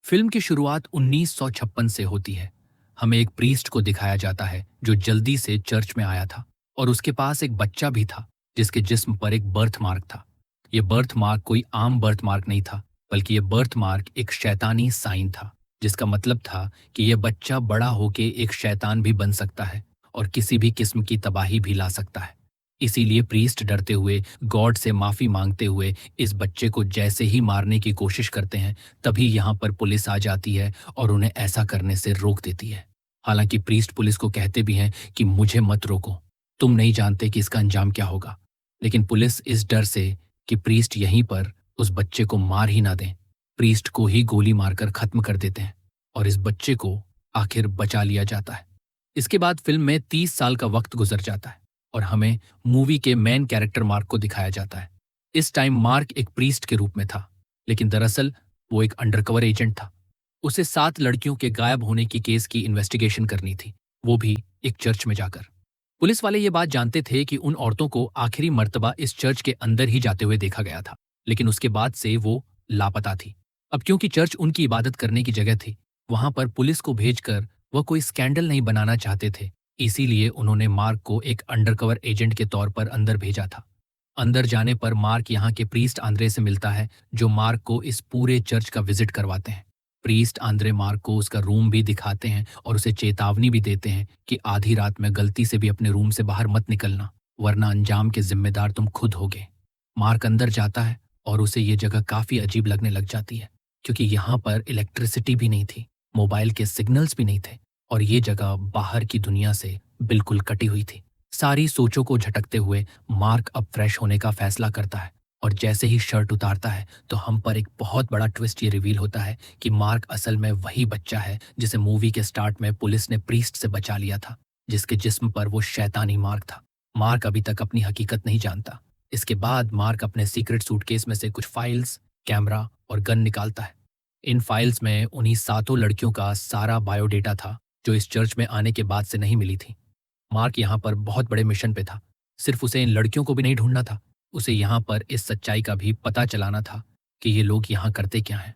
Film की शुरुआत 1956 से होती है। हमें एक प्रीस्ट को दिखाया जाता है जो जल्दी से चर्च में आया था और उसके पास एक बच्चा भी था जिसके जिस्म पर एक बर्थ मार्क था। यह बर्थ मार्क कोई आम बर्थ मार्क नहीं था, बल्कि यह बर्थ मार्क एक शैतानी साइन था, जिसका मतलब था कि यह बच्चा बड़ा होके एक शैतान भी बन सकता है और किसी भी किस्म की तबाही भी ला सकता है। इसीलिए प्रीस्ट डरते हुए, गॉड से माफी मांगते हुए इस बच्चे को जैसे ही मारने की कोशिश करते हैं, तभी यहाँ पर पुलिस आ जाती है और उन्हें ऐसा करने से रोक देती है। हालांकि प्रीस्ट पुलिस को कहते भी हैं कि मुझे मत रोको, तुम नहीं जानते कि इसका अंजाम क्या होगा। लेकिन पुलिस इस डर से कि प्रीस्ट यहीं पर उस बच्चे को मार ही ना दें, प्रीस्ट को ही गोली मारकर खत्म कर देते हैं और इस बच्चे को आखिर बचा लिया जाता है। इसके बाद फिल्म में 30 साल का वक्त गुजर जाता है और हमें मूवी के मेन कैरेक्टर मार्क को दिखाया जाता है। इस टाइम मार्क एक प्रीस्ट के रूप में था, लेकिन दरअसल वो एक अंडरकवर एजेंट था। उसे 7 लड़कियों के गायब होने की केस की इन्वेस्टिगेशन करनी थी, वो भी एक चर्च में जाकर। पुलिस वाले ये बात जानते थे कि उन औरतों को आखिरी मर्तबा इस चर्च के अंदर ही जाते हुए देखा गया था, लेकिन उसके बाद से वो लापता थी। अब क्योंकि चर्च उनकी इबादत करने की जगह थी, वहां पर पुलिस को भेजकर वह कोई स्कैंडल नहीं बनाना चाहते थे, इसीलिए उन्होंने मार्क को एक अंडरकवर एजेंट के तौर पर अंदर भेजा था। अंदर जाने पर मार्क यहाँ के प्रीस्ट आंद्रे से मिलता है, जो मार्क को इस पूरे चर्च का विजिट करवाते हैं। प्रीस्ट आंद्रे मार्क को उसका रूम भी दिखाते हैं और उसे चेतावनी भी देते हैं कि आधी रात में गलती से भी अपने रूम से बाहर मत निकलना, वरना अंजाम के जिम्मेदार तुम खुद होगे। मार्क अंदर जाता है और उसे ये जगह काफी अजीब लगने लग जाती है, क्योंकि यहाँ पर इलेक्ट्रिसिटी भी नहीं थी, मोबाइल के सिग्नल्स भी नहीं थे और ये जगह बाहर की दुनिया से बिल्कुल कटी हुई थी। सारी सोचों को झटकते हुए मार्क अब फ्रेश होने का फैसला करता है और जैसे ही शर्ट उतारता है तो हम पर एक बहुत बड़ा ट्विस्ट ये रिवील होता है कि मार्क असल में वही बच्चा है जिसे मूवी के स्टार्ट में पुलिस ने प्रीस्ट से बचा लिया था, जिसके जिस्म पर वो शैतानी मार्क था। मार्क अभी तक अपनी हकीकत नहीं जानता। इसके बाद मार्क अपने सीक्रेट सूटकेस में से कुछ फाइल्स, कैमरा और गन निकालता है। इन फाइल्स में उन्हीं 7 लड़कियों का सारा बायोडेटा था जो इस चर्च में आने के बाद से नहीं मिली थी। मार्क यहाँ पर बहुत बड़े मिशन पे था। सिर्फ उसे इन लड़कियों को भी नहीं ढूंढना था, उसे यहाँ पर इस सच्चाई का भी पता चलाना था कि ये लोग यहाँ करते क्या हैं।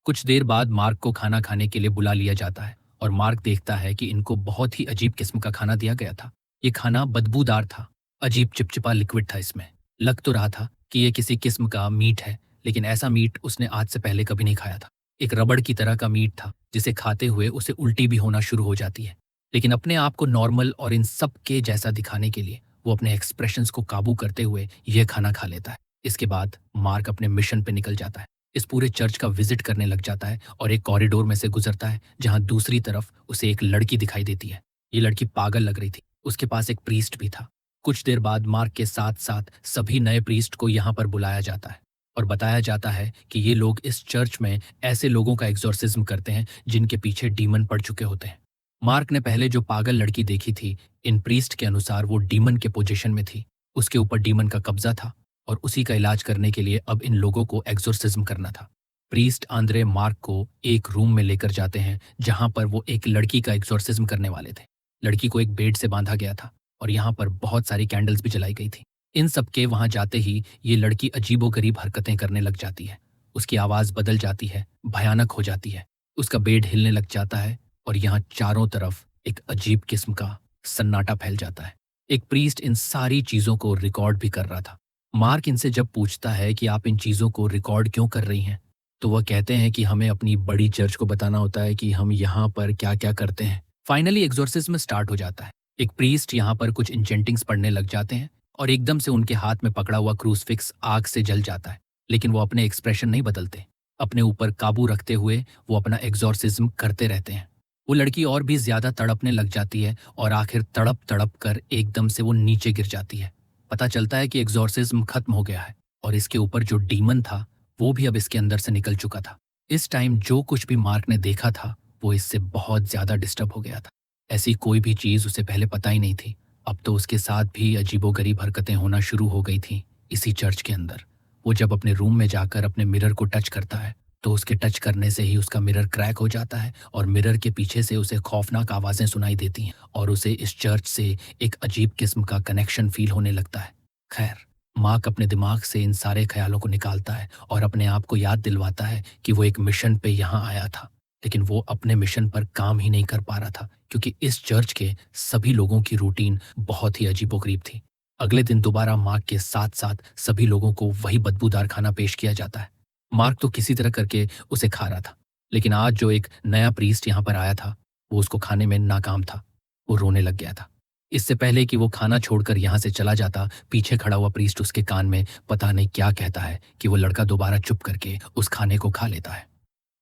कुछ देर बाद मार्क को खाना खाने के लिए बुला लिया जाता है और मार्क देखता है कि इनको बहुत ही अजीब किस्म का खाना दिया गया था। ये खाना बदबूदार था, अजीब चिपचिपा लिक्विड था इसमें। लग तो रहा था कि ये किसी किस्म का मीट है, लेकिन ऐसा मीट उसने आज से पहले कभी नहीं खाया था। एक रबड़ की तरह का मीट था जिसे खाते हुए उसे उल्टी भी होना शुरू हो जाती है। लेकिन अपने आप को नॉर्मल और इन सब के जैसा दिखाने के लिए वो अपने एक्सप्रेशंस को काबू करते हुए यह खाना खा लेता है। इसके बाद मार्क अपने मिशन पे निकल जाता है, इस पूरे चर्च का विजिट करने लग जाता है और एक कॉरिडोर में से गुजरता है जहां दूसरी तरफ उसे एक लड़की दिखाई देती है। ये लड़की पागल लग रही थी, उसके पास एक प्रीस्ट भी था। कुछ देर बाद मार्क के साथ साथ सभी नए प्रीस्ट को यहाँ पर बुलाया जाता है और बताया जाता है कि ये लोग इस चर्च में ऐसे लोगों का एग्जॉर्सिज्म करते हैं जिनके पीछे डीमन पड़ चुके होते हैं। मार्क ने पहले जो पागल लड़की देखी थी, इन प्रीस्ट के अनुसार वो डीमन के पोजीशन में थी, उसके ऊपर डीमन का कब्जा था और उसी का इलाज करने के लिए अब इन लोगों को एग्जॉर्सिज्म करना था। प्रीस्ट आंद्रे मार्क को एक रूम में लेकर जाते हैं जहां पर वो एक लड़की का एग्जॉर्सिज्म करने वाले थे। लड़की को एक बेड से बांधा गया था और यहाँ पर बहुत सारी कैंडल्स भी जलाई गई थी। इन सबके वहां जाते ही ये लड़की अजीबोगरीब हरकतें करने लग जाती है। उसकी आवाज बदल जाती है, भयानक हो जाती है, उसका बेड हिलने लग जाता है और यहाँ चारों तरफ एक अजीब किस्म का सन्नाटा फैल जाता है। एक प्रीस्ट इन सारी चीजों को रिकॉर्ड भी कर रहा था। मार्क इनसे जब पूछता है कि आप इन चीजों को रिकॉर्ड क्यों कर रही हैं, तो वह कहते हैं कि हमें अपनी बड़ी चर्च को बताना होता है कि हम यहाँ पर क्या क्या करते हैं। फाइनली एग्जॉर्सिज्म स्टार्ट हो जाता है। एक प्रीस्ट यहाँ पर कुछ इंचेंटिंग्स पढ़ने लग जाते हैं और एकदम से उनके हाथ में पकड़ा हुआ क्रूसफिक्स आग से जल जाता है, लेकिन वो अपने एक्सप्रेशन नहीं बदलते। अपने ऊपर काबू रखते हुए वो अपना एग्जॉर्सिज्म करते रहते हैं। वो लड़की और भी ज्यादा तड़पने लग जाती है और आखिर तड़प तड़प कर एकदम से वो नीचे गिर जाती है। पता चलता है कि एग्जॉर्सिज्म खत्म हो गया है और इसके ऊपर जो डीमन था वो भी अब इसके अंदर से निकल चुका था। इस टाइम जो कुछ भी मार्क ने देखा था वो इससे बहुत ज्यादा डिस्टर्ब हो गया था। ऐसी कोई भी चीज उसे पहले पता ही नहीं थी। अब तो उसके साथ भी अजीबोगरीब हरकतें होना शुरू हो गई थी इसी चर्च के अंदर। वो जब अपने रूम में जाकर अपने मिरर को टच करता है तो उसके टच करने से ही उसका मिरर क्रैक हो जाता है और मिरर के पीछे से उसे खौफनाक आवाजें सुनाई देती हैं और उसे इस चर्च से एक अजीब किस्म का कनेक्शन फील होने लगता है। खैर, मार्क अपने दिमाग से इन सारे ख्यालों को निकालता है और अपने आप को याद दिलवाता है कि वो एक मिशन पे यहाँ आया था, लेकिन वो अपने मिशन पर काम ही नहीं कर पा रहा था क्योंकि इस चर्च के सभी लोगों की रूटीन बहुत ही अजीबोगरीब थी। अगले दिन दोबारा मार्क के साथ साथ सभी लोगों को वही बदबूदार खाना पेश किया जाता है। मार्क तो किसी तरह करके उसे खा रहा था, लेकिन आज जो एक नया प्रीस्ट यहाँ पर आया था वो उसको खाने में नाकाम था। वो रोने लग गया था। इससे पहले कि वो खाना छोड़कर यहाँ से चला जाता, पीछे खड़ा हुआ प्रीस्ट उसके कान में पता नहीं क्या कहता है कि वो लड़का दोबारा चुप करके उस खाने को खा लेता है।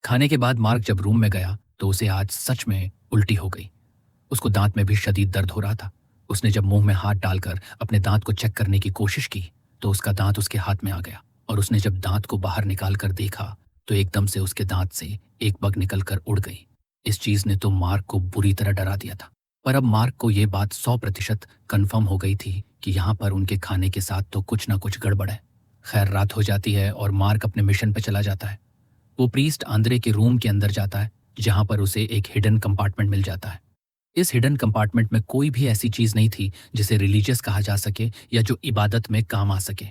खाने के बाद मार्क जब रूम में गया तो उसे आज सच में उल्टी हो गई। उसको दांत में भी शदीद दर्द हो रहा था। उसने जब मुंह में हाथ डालकर अपने दांत को चेक करने की कोशिश की तो उसका दांत उसके हाथ में आ गया और उसने जब दांत को बाहर निकाल कर देखा तो एकदम से उसके दांत से एक बग निकल कर उड़ गई। इस चीज ने तो मार्क को बुरी तरह डरा दिया था, पर अब मार्क को यह बात 100% कन्फर्म हो गई थी कि यहाँ पर उनके खाने के साथ तो कुछ ना कुछ गड़बड़ है। खैर, रात हो जाती है और मार्क अपने मिशन पर चला जाता है। वो प्रीस्ट आंद्रे के रूम के अंदर जाता है जहाँ पर उसे एक हिडन कंपार्टमेंट मिल जाता है। इस हिडन कंपार्टमेंट में कोई भी ऐसी चीज नहीं थी जिसे रिलीजियस कहा जा सके या जो इबादत में काम आ सके।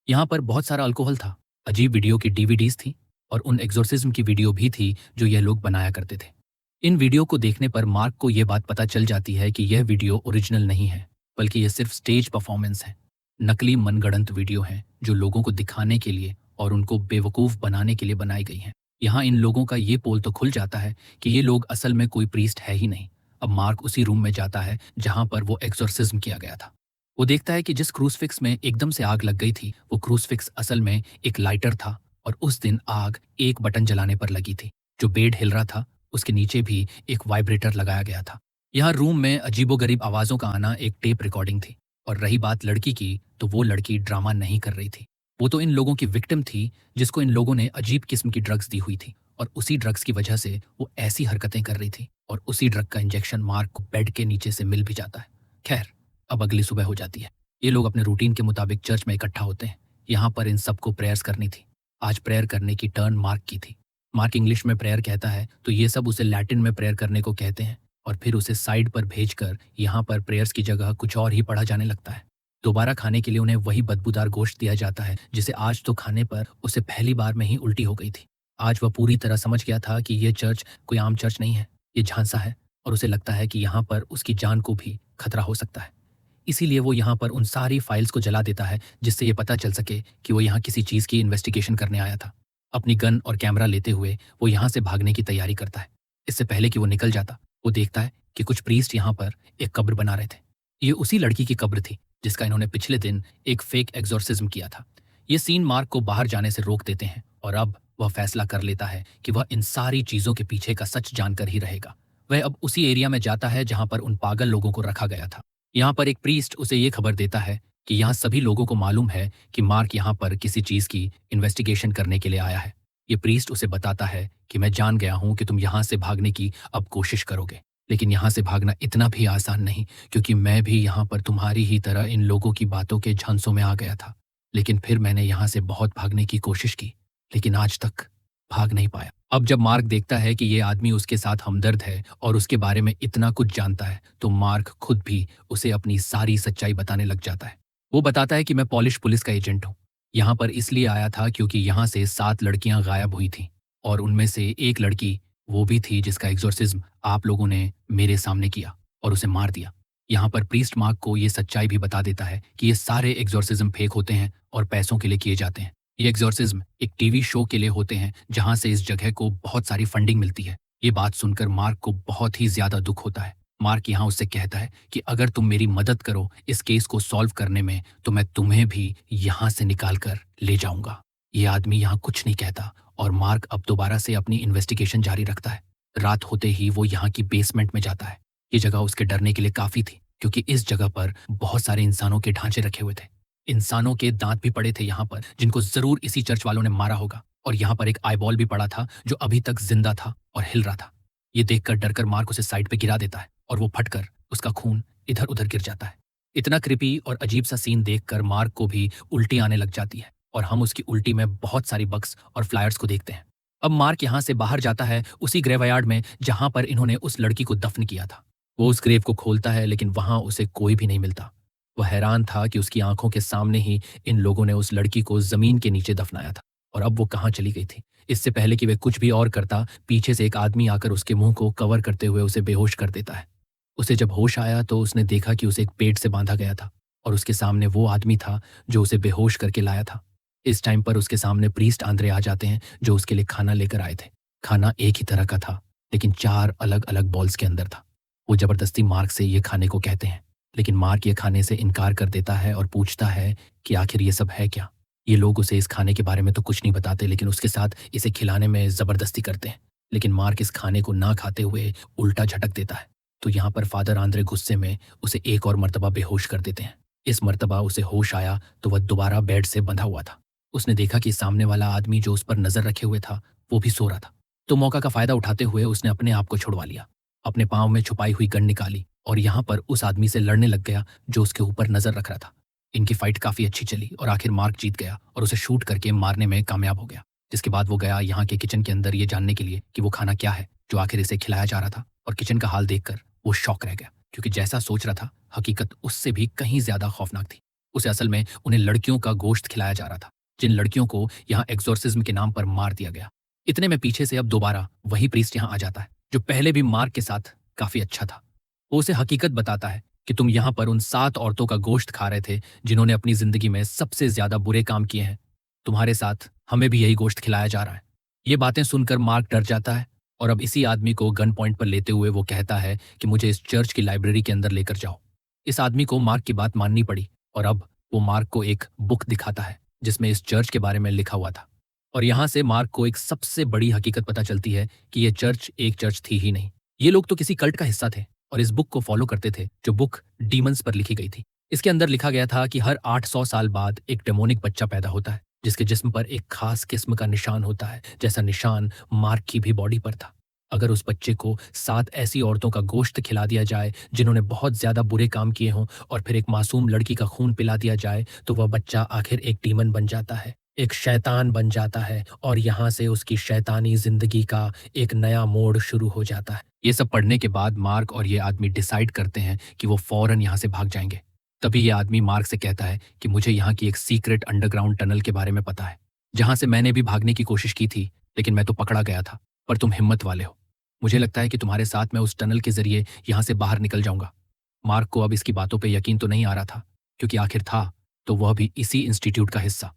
यहाँ पर बहुत सारा अल्कोहल था, अजीब वीडियो की डीवीडीज थी और उन एग्जोर्सिज्म की वीडियो भी थी जो यह लोग बनाया करते थे। इन वीडियो को देखने पर मार्क को यह बात पता चल जाती है कि यह वीडियो ओरिजिनल नहीं है, बल्कि यह सिर्फ स्टेज परफॉर्मेंस है। नकली मनगढ़ंत वीडियो हैं जो लोगों को दिखाने के लिए और उनको बेवकूफ़ बनाने के लिए बनाई गई हैं। यहाँ इन लोगों का ये पोल तो खुल जाता है कि ये लोग असल में कोई प्रीस्ट है ही नहीं। अब मार्क उसी रूम में जाता है जहाँ पर वो एक्सोर्सिज्म किया गया था। वो देखता है कि जिस क्रूसफिक्स में एकदम से आग लग गई थी वो क्रूसफिक्स असल में एक लाइटर था और उस दिन आग एक बटन जलाने पर लगी थी। जो बेड हिल रहा था उसके नीचे भी एक वाइब्रेटर लगाया गया था। यहाँ रूम में अजीबोगरीब आवाज़ों का आना एक टेप रिकॉर्डिंग थी। और रही बात लड़की की, तो वो लड़की ड्रामा नहीं कर रही थी। वो तो इन लोगों की विक्टिम थी जिसको इन लोगों ने अजीब किस्म की ड्रग्स दी हुई थी और उसी ड्रग्स की वजह से वो ऐसी हरकतें कर रही थी और उसी ड्रग का इंजेक्शन मार्क को बेड के नीचे से मिल भी जाता है। खैर, अब अगली सुबह हो जाती है। ये लोग अपने रूटीन के मुताबिक चर्च में इकट्ठा होते हैं। यहाँ पर इन सबको प्रेयर्स करनी थी। आज प्रेयर करने की टर्न मार्क की थी। मार्क इंग्लिश में प्रेयर कहता है तो ये सब उसे लैटिन में प्रेयर करने को कहते हैं और फिर उसे साइड पर भेजकर यहाँ पर प्रेयर्स की जगह कुछ और ही पढ़ा जाने लगता है। दोबारा खाने के लिए उन्हें वही बदबूदार गोश्त दिया जाता है जिसे आज तो खाने पर उसे पहली बार में ही उल्टी हो गई थी। आज वह पूरी तरह समझ गया था कि यह चर्च कोई आम चर्च नहीं है, ये झांसा है और उसे लगता है कि यहाँ पर उसकी जान को भी खतरा हो सकता है। इसीलिए वो यहाँ पर उन सारी फाइल्स को जला देता है जिससे ये पता चल सके कि वो यहाँ किसी चीज़ की इन्वेस्टिगेशन करने आया था। अपनी गन और कैमरा लेते हुए वो यहाँ से भागने की तैयारी करता है। इससे पहले कि वो निकल जाता, वो देखता है कि कुछ प्रीस्ट यहाँ पर एक कब्र बना रहे थे। ये उसी लड़की की कब्र थी जिसका इन्होंने पिछले दिन एक फेक एग्जॉर्सिज्म किया था। ये सीन मार्क को बाहर जाने से रोक देते हैं और अब वह फैसला कर लेता है कि वह इन सारी चीज़ों के पीछे का सच जानकर ही रहेगा। वह अब उसी एरिया में जाता है जहाँ पर उन पागल लोगों को रखा गया था। यहाँ पर एक प्रीस्ट उसे ये खबर देता है कि यहाँ सभी लोगों को मालूम है कि मार्क यहाँ पर किसी चीज़ की इन्वेस्टिगेशन करने के लिए आया है। ये प्रीस्ट उसे बताता है कि मैं जान गया हूँ कि तुम यहाँ से भागने की अब कोशिश करोगे, लेकिन यहाँ से भागना इतना भी आसान नहीं, क्योंकि मैं भी यहाँ पर तुम्हारी ही तरह इन लोगों की बातों के झांसों में आ गया था। लेकिन फिर मैंने यहाँ से बहुत भागने की कोशिश की, लेकिन आज तक भाग नहीं पाया। अब जब मार्क देखता है कि ये आदमी उसके साथ हमदर्द है और उसके बारे में इतना कुछ जानता है, तो मार्क खुद भी उसे अपनी सारी सच्चाई बताने लग जाता है। वो बताता है कि मैं पॉलिश पुलिस का एजेंट हूँ। यहाँ पर इसलिए आया था क्योंकि यहाँ से 7 लड़कियां गायब हुई थीं और उनमें से एक लड़की वो भी थी जिसका एग्जॉर्सिज्म आप लोगों ने मेरे सामने किया और उसे मार दिया। यहाँ पर प्रीस्ट मार्क को ये सच्चाई भी बता देता है कि ये सारे एग्जॉर्सिज्म फेक होते हैं और पैसों के लिए किए जाते हैं। ये एग्जॉर्सिज्म एक टीवी शो के लिए होते हैं जहाँ से इस जगह को बहुत सारी फंडिंग मिलती है। ये बात सुनकर मार्क को बहुत ही ज्यादा दुख होता है। मार्क यहाँ उससे कहता है कि अगर तुम मेरी मदद करो इस केस को सॉल्व करने में, तो मैं तुम्हें भी यहाँ से निकाल कर ले जाऊंगा। ये आदमी यहाँ कुछ नहीं कहता और मार्क अब दोबारा से अपनी इन्वेस्टिगेशन जारी रखता है। रात होते ही वो यहाँ की बेसमेंट में जाता है। ये जगह उसके डरने के लिए काफी थी, क्योंकि इस जगह पर बहुत सारे इंसानों के ढांचे रखे हुए थे। इंसानों के दांत भी पड़े थे यहाँ पर, जिनको जरूर इसी चर्च वालों ने मारा होगा। और यहाँ पर एक आईबॉल भी पड़ा था जो अभी तक जिंदा था और हिल रहा था। ये देखकर डरकर मार्क उसे साइड पे गिरा देता है और वो फटकर उसका खून इधर उधर गिर जाता है। इतना क्रिपी और अजीब सा सीन देखकर मार्क को भी उल्टी आने लग जाती है और हम उसकी उल्टी में बहुत सारी बग्स और फ्लायर्स को देखते हैं। अब मार्क यहाँ से बाहर जाता है उसी ग्रेवयार्ड में जहाँ पर इन्होंने उस लड़की को दफन किया था। वो उस ग्रेव को खोलता है, लेकिन वहां उसे कोई भी नहीं मिलता। वह हैरान था कि उसकी आंखों के सामने ही इन लोगों ने उस लड़की को जमीन के नीचे दफनाया था, और अब वो कहाँ चली गई थी। इससे पहले कि वे कुछ भी और करता, पीछे से एक आदमी आकर उसके मुंह को कवर करते हुए उसे बेहोश कर देता है। उसे जब होश आया तो उसने देखा कि उसे एक पेड़ से बांधा गया था, और उसके सामने वो आदमी था जो उसे बेहोश करके लाया था। इस टाइम पर उसके सामने प्रीस्ट आंद्रे आ जाते हैं, जो उसके लिए खाना लेकर आए थे। खाना एक ही तरह का था, लेकिन 4 अलग अलग बॉल्स के अंदर था। वो जबरदस्ती मार्क से ये खाने को कहते हैं, लेकिन मार्क ये खाने से इनकार कर देता है और पूछता है कि आखिर ये सब है क्या। ये लोग उसे इस खाने के बारे में तो कुछ नहीं बताते, लेकिन उसके साथ इसे खिलाने में जबरदस्ती करते हैं। लेकिन मार्क इस खाने को ना खाते हुए उल्टा झटक देता है। तो यहाँ पर फादर आंद्रे गुस्से में उसे एक और मर्तबा बेहोश कर देते हैं। इस मर्तबा उसे होश आया तो वह दोबारा बेड से बंधा हुआ था। उसने देखा कि सामने वाला आदमी जो उस पर नजर रखे हुए था, वो भी सो रहा था। तो मौका का फायदा उठाते हुए उसने अपने आप को छुड़वा लिया, अपने पाँव में छुपाई हुई गन निकाली और यहाँ पर उस आदमी से लड़ने लग गया जो उसके ऊपर नजर रख रहा था। इनकी फाइट काफी अच्छी चली और आखिर मार्क जीत गया और उसे शूट करके मारने में कामयाब हो गया। जिसके बाद वो गया यहाँ के किचन के अंदर ये जानने के लिए कि वो खाना क्या है जो आखिर इसे खिलाया जा रहा था, और किचन का हाल देखकर वो शॉक रह गया, क्योंकि जैसा सोच रहा था हकीकत उससे भी कहीं ज्यादा खौफनाक थी। उसे असल में उन्हें लड़कियों का गोश्त खिलाया जा रहा था, जिन लड़कियों को यहाँ एक्सोर्सिज्म के नाम पर मार दिया गया। इतने में पीछे से अब दोबारा वही प्रीस्ट यहाँ आ जाता है, जो पहले भी मार्क के साथ काफी अच्छा था। वो उसे हकीकत बताता है कि तुम यहाँ पर उन 7 औरतों का गोश्त खा रहे थे जिन्होंने अपनी जिंदगी में सबसे ज्यादा बुरे काम किए हैं। तुम्हारे साथ हमें भी यही गोश्त खिलाया जा रहा है। ये बातें सुनकर मार्क डर जाता है, और अब इसी आदमी को गन पॉइंट पर लेते हुए वो कहता है कि मुझे इस चर्च की लाइब्रेरी के अंदर लेकर जाओ। इस आदमी को मार्क की बात माननी पड़ी, और अब वो मार्क को एक बुक दिखाता है जिसमें इस चर्च के बारे में लिखा हुआ था। और यहाँ से मार्क को एक सबसे बड़ी हकीकत पता चलती है कि यह चर्च एक चर्च थी ही नहीं। ये लोग तो किसी कल्ट का हिस्सा थे और इस बुक को फॉलो करते थे, जो बुक डीमंस पर लिखी गई थी। इसके अंदर लिखा गया था कि हर 800 साल बाद एक डेमोनिक बच्चा पैदा होता है, जिसके जिस्म पर एक खास किस्म का निशान होता है, जैसा निशान मार्क की भी बॉडी पर था। अगर उस बच्चे को 7 ऐसी औरतों का गोश्त खिला दिया जाए जिन्होंने बहुत ज्यादा बुरे काम किए हों, और फिर एक मासूम लड़की का खून पिला दिया जाए, तो वह बच्चा आखिर एक डीमन बन जाता है, एक शैतान बन जाता है, और यहाँ से उसकी शैतानी जिंदगी का एक नया मोड़ शुरू हो जाता है। ये सब पढ़ने के बाद मार्क और ये आदमी डिसाइड करते हैं कि वो फौरन यहाँ से भाग जाएंगे। तभी ये आदमी मार्क से कहता है कि मुझे यहाँ की एक सीक्रेट अंडरग्राउंड टनल के बारे में पता है, जहाँ से मैंने भी भागने की कोशिश की थी, लेकिन मैं तो पकड़ा गया था। पर तुम हिम्मत वाले हो, मुझे लगता है कि तुम्हारे साथ मैं उस टनल के जरिए यहाँ से बाहर निकल जाऊंगा। मार्क को अब इसकी बातों पर यकीन तो नहीं आ रहा था, क्योंकि आखिर था तो वह भी इसी इंस्टीट्यूट का हिस्सा।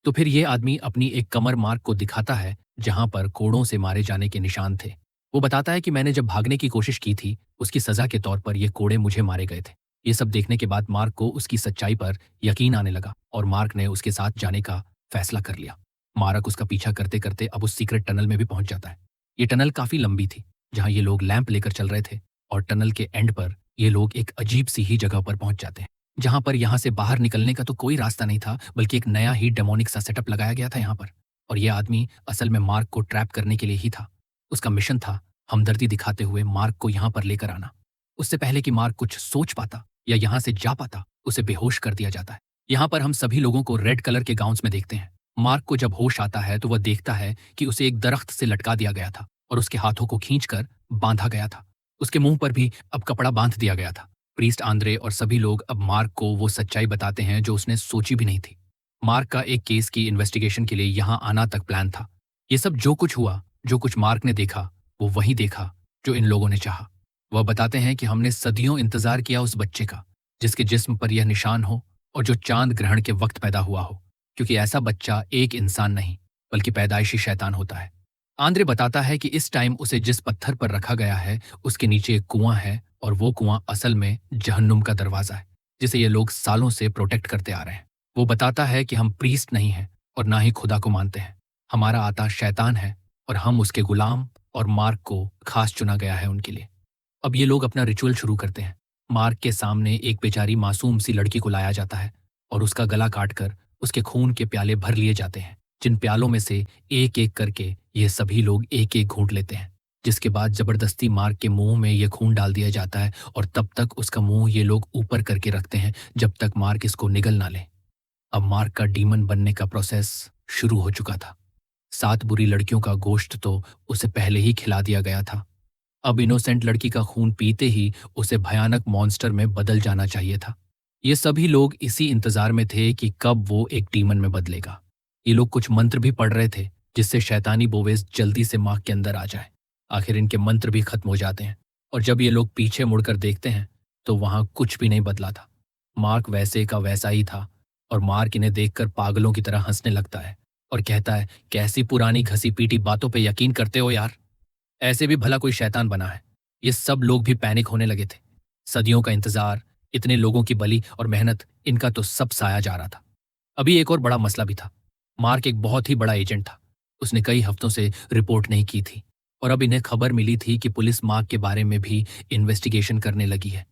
तो फिर ये आदमी अपनी एक कमर मार्क को दिखाता है जहां पर कोड़ों से मारे जाने के निशान थे। वो बताता है कि मैंने जब भागने की कोशिश की थी, उसकी सजा के तौर पर ये कोड़े मुझे मारे गए थे। ये सब देखने के बाद मार्क को उसकी सच्चाई पर यकीन आने लगा, और मार्क ने उसके साथ जाने का फैसला कर लिया। मार्क उसका पीछा करते करते अब उस सीक्रेट टनल में भी पहुंच जाता है। ये टनल काफी लंबी थी, जहां ये लोग लैंप लेकर चल रहे थे, और टनल के एंड पर ये लोग एक अजीब सी ही जगह पर पहुंच जाते हैं, जहां पर यहां से बाहर निकलने का तो कोई रास्ता नहीं था, बल्कि एक नया ही डेमोनिक सा सेटअप लगाया गया था यहाँ पर। और यह आदमी असल में मार्क को ट्रैप करने के लिए ही था। उसका मिशन था हमदर्दी दिखाते हुए मार्क को यहाँ पर लेकर आना। उससे पहले कि मार्क कुछ सोच पाता या यहाँ से जा पाता, उसे बेहोश कर दिया जाता है। यहाँ पर हम सभी लोगों को रेड कलर के गाउन्स में देखते हैं। मार्क को जब होश आता है तो वह देखता है कि उसे एक दरख्त से लटका दिया गया था और उसके हाथों को खींचकर बांधा गया था। उसके मुंह पर भी अब कपड़ा बांध दिया गया था। प्रीस्ट आंद्रे और सभी लोग अब मार्क को वो सच्चाई बताते हैं जो उसने सोची भी नहीं थी। मार्क का एक केस की इन्वेस्टिगेशन के लिए यहाँ आना तक प्लान था। ये सब जो कुछ हुआ, जो कुछ मार्क ने देखा, वो वही देखा जो इन लोगों ने चाहा। वह बताते हैं कि हमने सदियों इंतजार किया उस बच्चे का, जिसके जिस्म पर यह निशान हो और जो चांद ग्रहण के वक्त पैदा हुआ हो, क्योंकि ऐसा बच्चा एक इंसान नहीं बल्कि पैदाइशी शैतान होता है। आंद्रे बताता है कि इस टाइम उसे जिस पत्थर पर रखा गया है उसके नीचे एक कुआं है, और वो कुआं असल में जहन्नुम का दरवाजा है, जिसे ये लोग सालों से प्रोटेक्ट करते आ रहे हैं। वो बताता है कि हम प्रीस्ट नहीं हैं और ना ही खुदा को मानते हैं। हमारा आता शैतान है और हम उसके गुलाम, और मार्क को खास चुना गया है उनके लिए। अब ये लोग अपना रिचुअल शुरू करते हैं। मार्क के सामने एक बेचारी मासूम सी लड़की को लाया जाता है और उसका गला काटकर उसके खून के प्याले भर लिए जाते हैं, जिन प्यालों में से एक एक करके ये सभी लोग एक एक घूंट लेते हैं, जिसके बाद जबरदस्ती मार्क के मुंह में ये खून डाल दिया जाता है, और तब तक उसका मुंह ये लोग ऊपर करके रखते हैं जब तक मार्क इसको निगल ना ले। अब मार्क का डीमन बनने का प्रोसेस शुरू हो चुका था। 7 बुरी लड़कियों का गोश्त तो उसे पहले ही खिला दिया गया था। अब इनोसेंट लड़की का खून पीते ही उसे भयानक मॉन्स्टर में बदल जाना चाहिए था। ये सभी लोग इसी इंतजार में थे कि कब वो एक डीमन में बदलेगा। ये लोग कुछ मंत्र भी पढ़ रहे थे जिससे शैतानी बोवेस जल्दी से मार्क के अंदर आ जाए। आखिर इनके मंत्र भी खत्म हो जाते हैं और जब ये लोग पीछे मुड़कर देखते हैं तो वहां कुछ भी नहीं बदला था। मार्क वैसे का वैसा ही था और मार्क इन्हें देखकर पागलों की तरह हंसने लगता है और कहता है, कैसी पुरानी घसी पीटी बातों पे यकीन करते हो यार, ऐसे भी भला कोई शैतान बना है। ये सब लोग भी पैनिक होने लगे थे। सदियों का इंतजार, इतने लोगों की बलि और मेहनत, इनका तो सब साया जा रहा था। अभी एक और बड़ा मसला भी था। मार्क एक बहुत ही बड़ा एजेंट था। उसने कई हफ्तों से रिपोर्ट नहीं की थी और अब इन्हें खबर मिली थी कि पुलिस मार्क के बारे में भी इन्वेस्टिगेशन करने लगी है।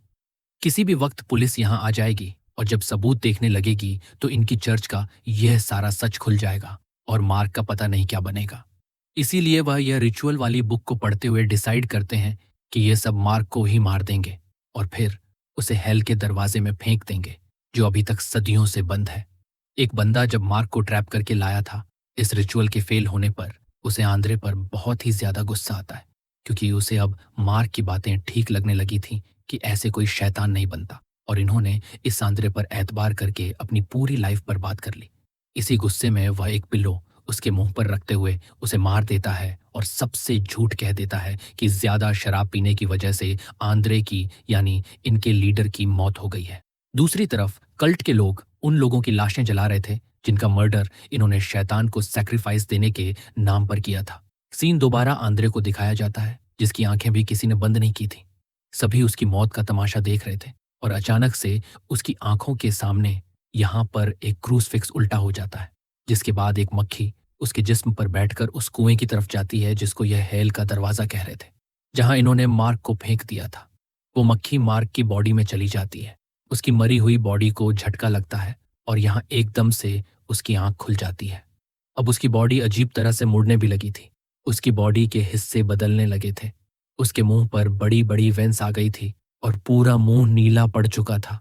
किसी भी वक्त पुलिस यहां आ जाएगी और जब सबूत देखने लगेगी तो इनकी चर्च का यह सारा सच खुल जाएगा और मार्क का पता नहीं क्या बनेगा। इसीलिए वह यह रिचुअल वाली बुक को पढ़ते हुए डिसाइड करते हैं कि ये सब मार्क को ही मार देंगे और फिर उसे हेल के दरवाजे में फेंक देंगे जो अभी तक सदियों से बंद है। एक बंदा जब मार्क को ट्रैप करके लाया था, इस रिचुअल के फेल होने पर उसे आंद्रे पर बहुत ही ज्यादा गुस्सा आता है क्योंकि उसे अब मार्क की बातें ठीक लगने लगी थी कि ऐसे कोई शैतान नहीं बनता और इन्होंने इस आंद्रे पर एतबार करके अपनी पूरी लाइफ बर्बाद कर ली। इसी गुस्से में वह एक पिल्लो उसके मुंह पर रखते हुए उसे मार देता है और सबसे झूठ कह देता है कि ज्यादा शराब पीने की वजह से आंद्रे की यानी इनके लीडर की मौत हो गई है। दूसरी तरफ कल्ट के लोग उन लोगों की लाशें जला रहे थे जिनका मर्डर इन्होंने शैतान को सैक्रिफाइस देने के नाम पर किया था। सीन दोबारा आंद्रे को दिखाया जाता है जिसकी आंखें भी किसी ने बंद नहीं की थी। सभी उसकी मौत का तमाशा देख रहे थे और अचानक से उसकी आंखों के सामने यहाँ पर एक क्रूसफिक्स उल्टा हो जाता है, जिसके बाद एक मक्खी उसके जिस्म पर बैठकर उस कुएं की तरफ जाती है जिसको यह हेल का दरवाजा कह रहे थे, जहां इन्होंने मार्क को फेंक दिया था। वो मक्खी मार्क की बॉडी में चली जाती है। उसकी मरी हुई बॉडी को झटका लगता है और यहाँ एकदम से उसकी आंख खुल जाती है। अब उसकी बॉडी अजीब तरह से मुड़ने भी लगी थी। उसकी बॉडी के हिस्से बदलने लगे थे। उसके मुंह पर बड़ी बड़ी वेंस आ गई थी और पूरा मुंह नीला पड़ चुका था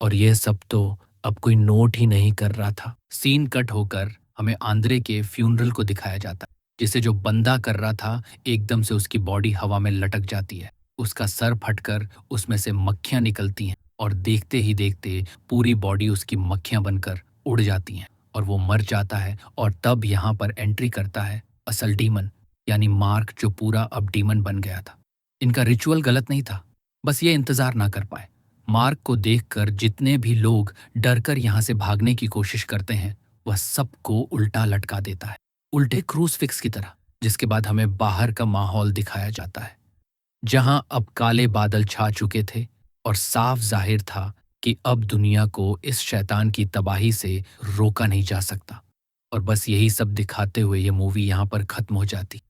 और यह सब तो अब कोई नोट ही नहीं कर रहा था। सीन कट होकर हमें आंद्रे के फ्यूनरल को दिखाया जाता है, जिसे जो बंदा कर रहा था एकदम से उसकी बॉडी हवा में लटक जाती है। उसका सर फटकर उसमें से मक्खियां निकलती हैं और देखते ही देखते पूरी बॉडी उसकी मक्खियां बनकर उड़ जाती हैं और वो मर जाता है। और तब यहाँ पर एंट्री करता है असल डीमन यानी मार्क, जो पूरा अब डीमन बन गया था। इनका रिचुअल गलत नहीं था, बस ये इंतजार ना कर पाए। मार्क को देखकर जितने भी लोग डरकर यहाँ से भागने की कोशिश करते हैं वह सबको उल्टा लटका देता है, उल्टे क्रूसफिक्स की तरह। जिसके बाद हमें बाहर का माहौल दिखाया जाता है जहां अब काले बादल छा चुके थे और साफ जाहिर था कि अब दुनिया को इस शैतान की तबाही से रोका नहीं जा सकता। और बस यही सब दिखाते हुए ये मूवी यहाँ पर खत्म हो जाती।